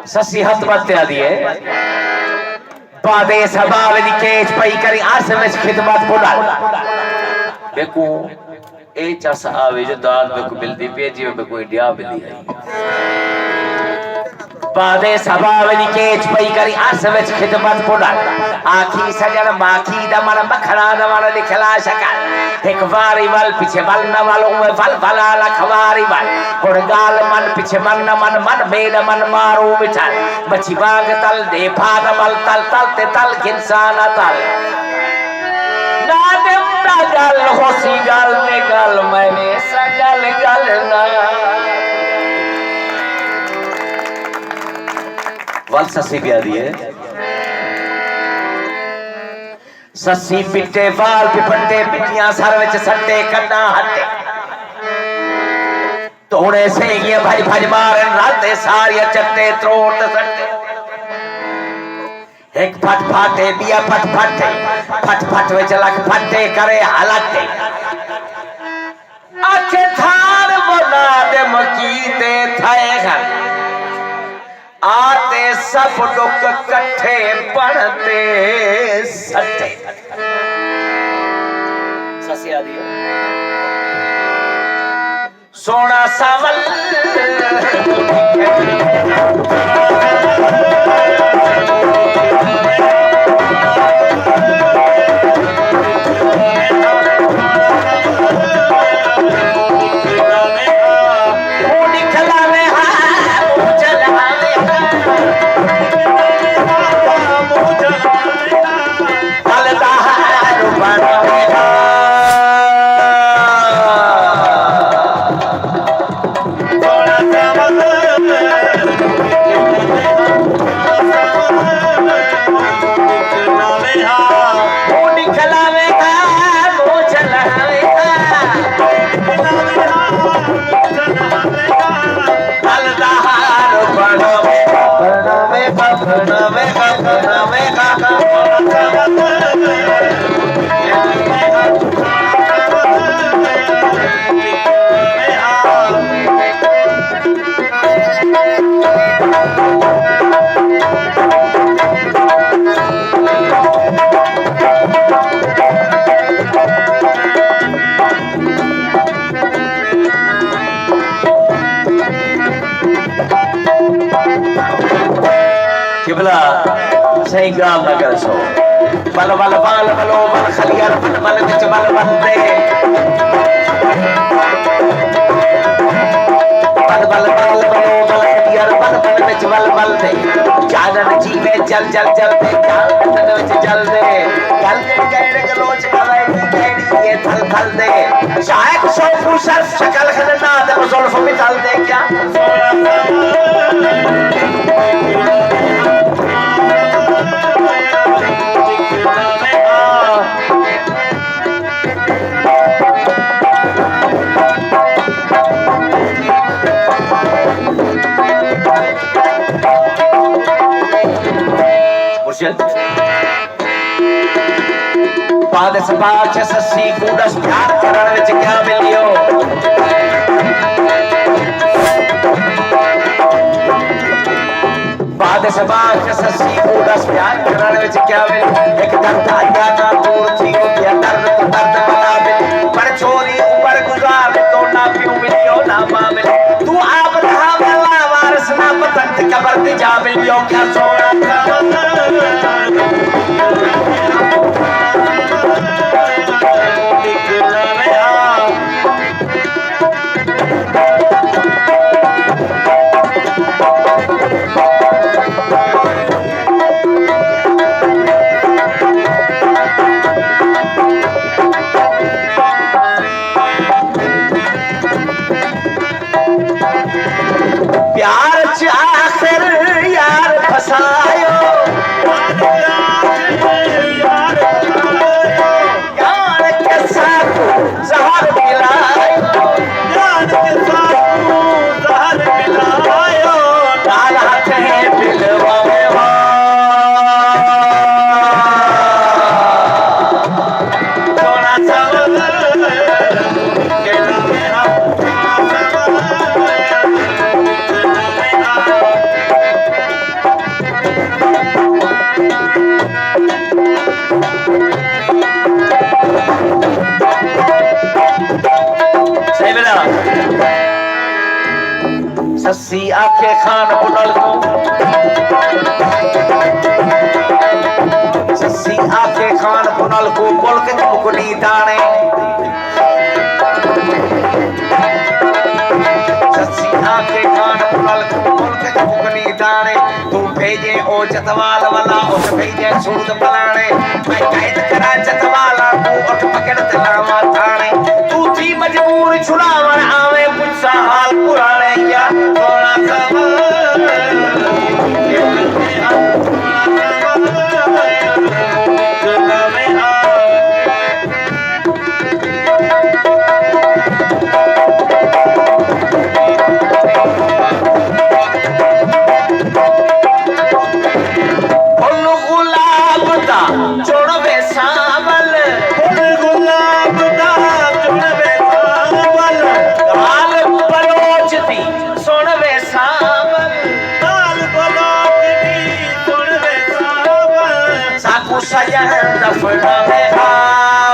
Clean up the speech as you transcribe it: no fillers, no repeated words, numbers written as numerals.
ससी हथ बत्या दिए बादे सबाव निकेच पई करी आसमच खिदमत पुडा बेकू ए चस आवे जो दाल बेकू बिल्दी पेजी बेकू इंडिया बिल्दी बादे सबाव निकेच पई करी आसमच खिदमत पुडा आखी सजन माखी दमन मखना दमन लिखला शकल एक वारी वल पीछे वल न वल उमे वल भला लखवारी वल गुणगाल मन पीछे मन न मन मन मेड मन मारो मिठल मछी बाग तल दे भाग मल तल तल ते तल इंसान तल नादम ना गल होसी गल में गल मैंने सगल गल ना वल ससी ब्याह दिए ससी पिटे वाल पिपटे पिटियां सर विच सट्टे कन्ना हट्टे तोड़े से ये भज भज मारन राते सारिया चट्टे त्रोड़ सट्टे एक फट फाटे बिया फट फटे फट फट विच लख फटे करे हलटे आखे थार बना दे मकीते थाए घर आते सब लोग कट्ठे बनते सट्टे ससिया दिया सोना सावल सही गाल न कर सो बल बल बाल बलो बल खलियार बल बल विच बल बंदे बल बल बाल बलो बल खलियार बल बल विच बल बंदे जानन जीवे जल जल जल दे काल तन विच जल दे गल कहरे गलोच कवे केड़ी ये थल थल दे शायक सो फुसर शकल खलना दे जुल्फ मिटल दे क्या बाद सबाच ससी कूड़स प्यार करण विच क्या मिलियो बाद सबाच ससी कूड़स प्यार करण विच क्या मिलियो एक दर्द आया ना दूर थी गया दर्द तो दर्द बना मिल पर छोरी ऊपर गुजार तो ना पियो मिलियो ना मां मिल तू आप रहा वाला वारस ना पतंग कबर ते जा मिलियो क्या सोना सही बेटा सस्सी आखे खान बुनल को सस्सी आखे खान बुनल को बोल के मुकुनी दाने सस्सी आखे खान बुनल को बोल के मुकुनी दाने तू भेजे ओ जतवाल वाला उठ भेजे सूद पलाने मैं कैद करा जतवाला तू उठ पकड़ तलावा थाने तू थी मजबूर छुड़ावन आवे पुछा हाल पुराने या थोड़ा दफना में